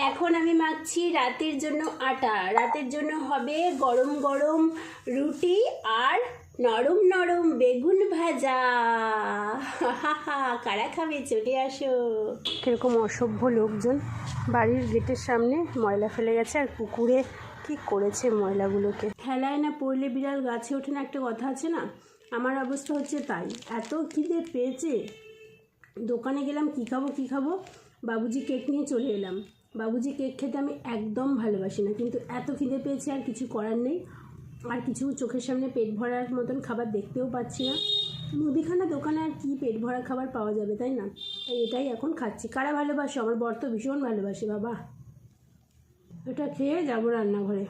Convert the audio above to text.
এখন আমি মাখছি রাতের জন্য আটা। রাতের জন্য হবে গরম গরম রুটি আর নরম নরম বেগুন ভাজা। কারা খাবে, চলে আসো। কিরকম অসভ্য লোকজন বাড়ির গেটের সামনে ময়লা ফেলে গেছে, আর পুকুরে কি করেছে ময়লাগুলোকে। খেলায় না পড়লে বিড়াল গাছে ওঠে না, একটা কথা আছে না? আমার অবস্থা হচ্ছে তাই। এত খিদে পেয়েছে, দোকানে গেলাম কী খাবো, বাবুজি কেক নিয়ে চলে এলাম। বাবুজি কেক খেতে আমি একদম ভালোবাসি না, কিন্তু এত খিদে পেয়েছে আর কিছু করার নেই। আর কিছু চোখের সামনে পেট ভরার মতন খাবার দেখতেও পাচ্ছি না। মুদিখানা দোকানে আর কি পেট ভরা খাবার পাওয়া যাবে, তাই না? তাই এটাই এখন খাচ্ছি। কারা ভালোবাসো? আমার বর তো ভীষণ ভালোবাসে বাবা। এটা খেয়ে যাবো রান্নাঘরে।